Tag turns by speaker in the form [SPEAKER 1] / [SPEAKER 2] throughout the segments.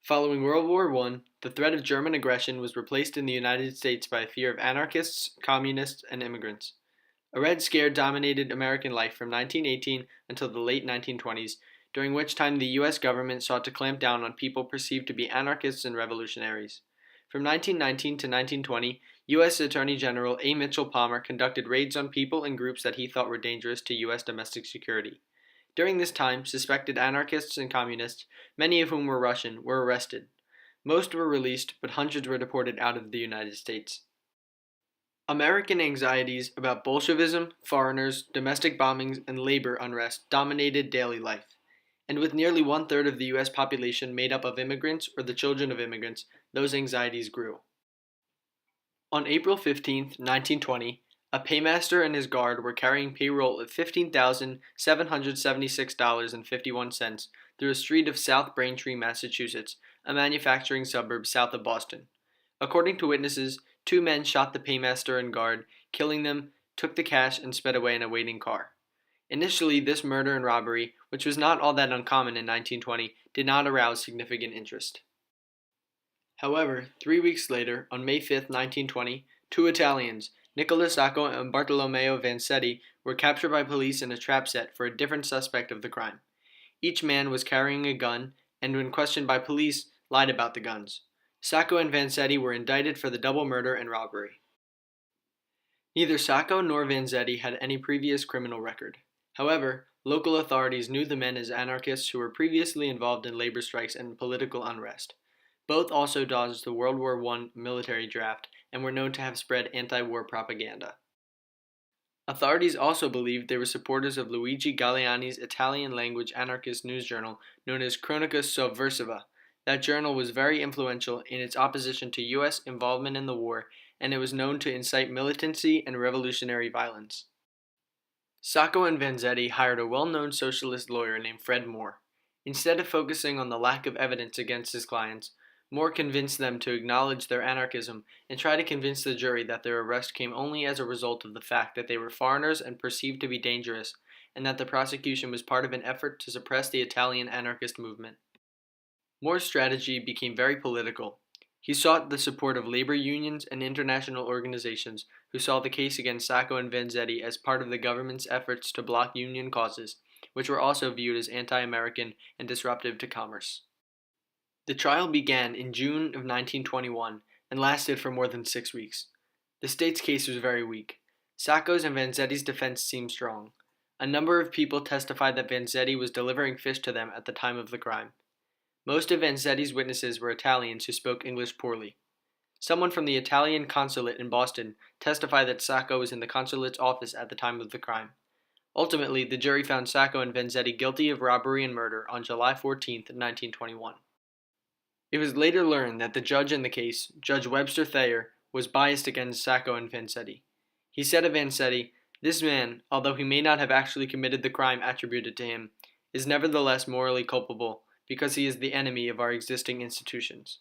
[SPEAKER 1] Following World War I, the threat of German aggression was replaced in the United States by a fear of anarchists, communists, and immigrants. A Red Scare dominated American life from 1918 until the late 1920s, during which time the U.S. government sought to clamp down on people perceived to be anarchists and revolutionaries. From 1919 to 1920, U.S. Attorney General A. Mitchell Palmer conducted raids on people and groups that he thought were dangerous to U.S. domestic security. During this time, suspected anarchists and communists, many of whom were Russian, were arrested. Most were released, but hundreds were deported out of the United States. American anxieties about Bolshevism, foreigners, domestic bombings, and labor unrest dominated daily life. And with nearly one-third of the U.S. population made up of immigrants or the children of immigrants, those anxieties grew. On April 15, 1920, a paymaster and his guard were carrying payroll of $15,776.51 through a street of South Braintree, Massachusetts, a manufacturing suburb south of Boston. According to witnesses, two men shot the paymaster and guard, killing them, took the cash, and sped away in a waiting car. Initially, this murder and robbery, which was not all that uncommon in 1920, did not arouse significant interest. However, 3 weeks later, on May 5, 1920, two Italians, Nicola Sacco and Bartolomeo Vanzetti, were captured by police in a trap set for a different suspect of the crime. Each man was carrying a gun, and when questioned by police, lied about the guns. Sacco and Vanzetti were indicted for the double murder and robbery. Neither Sacco nor Vanzetti had any previous criminal record. However, local authorities knew the men as anarchists who were previously involved in labor strikes and political unrest. Both also dodged the World War I military draft and were known to have spread anti-war propaganda. Authorities also believed they were supporters of Luigi Galliani's Italian-language anarchist news journal known as Cronica Sovversiva. That journal was very influential in its opposition to U.S. involvement in the war, and it was known to incite militancy and revolutionary violence. Sacco and Vanzetti hired a well-known socialist lawyer named Fred Moore. Instead of focusing on the lack of evidence against his clients, Moore convinced them to acknowledge their anarchism and try to convince the jury that their arrest came only as a result of the fact that they were foreigners and perceived to be dangerous, and that the prosecution was part of an effort to suppress the Italian anarchist movement. Moore's strategy became very political. He sought the support of labor unions and international organizations who saw the case against Sacco and Vanzetti as part of the government's efforts to block union causes, which were also viewed as anti-American and disruptive to commerce. The trial began in June of 1921 and lasted for more than 6 weeks. The state's case was very weak. Sacco's and Vanzetti's defense seemed strong. A number of people testified that Vanzetti was delivering fish to them at the time of the crime. Most of Vanzetti's witnesses were Italians who spoke English poorly. Someone from the Italian consulate in Boston testified that Sacco was in the consulate's office at the time of the crime. Ultimately, the jury found Sacco and Vanzetti guilty of robbery and murder on July 14, 1921. It was later learned that the judge in the case, Judge Webster Thayer, was biased against Sacco and Vanzetti. He said of Vanzetti, "This man, although he may not have actually committed the crime attributed to him, is nevertheless morally culpable because he is the enemy of our existing institutions."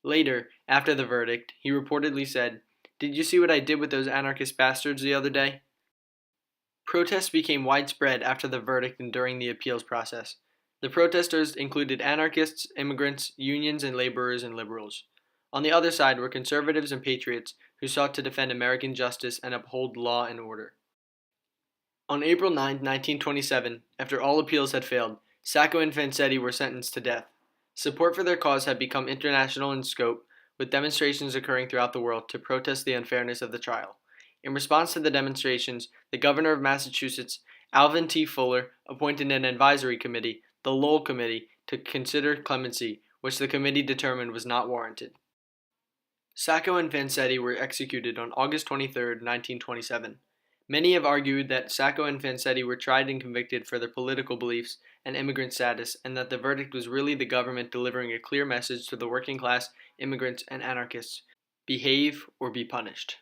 [SPEAKER 1] Later, after the verdict, he reportedly said, "Did you see what I did with those anarchist bastards the other day?" Protests became widespread after the verdict and during the appeals process. The protesters included anarchists, immigrants, unions and laborers and liberals. On the other side were conservatives and patriots who sought to defend American justice and uphold law and order. On April 9, 1927, after all appeals had failed, Sacco and Vanzetti were sentenced to death. Support for their cause had become international in scope, with demonstrations occurring throughout the world to protest the unfairness of the trial. In response to the demonstrations, the governor of Massachusetts, Alvin T. Fuller, appointed an advisory committee, the Lowell Committee, to consider clemency, which the committee determined was not warranted. Sacco and Vanzetti were executed on August 23, 1927. Many have argued that Sacco and Vanzetti were tried and convicted for their political beliefs and immigrant status, and that the verdict was really the government delivering a clear message to the working class, immigrants, and anarchists: behave or be punished.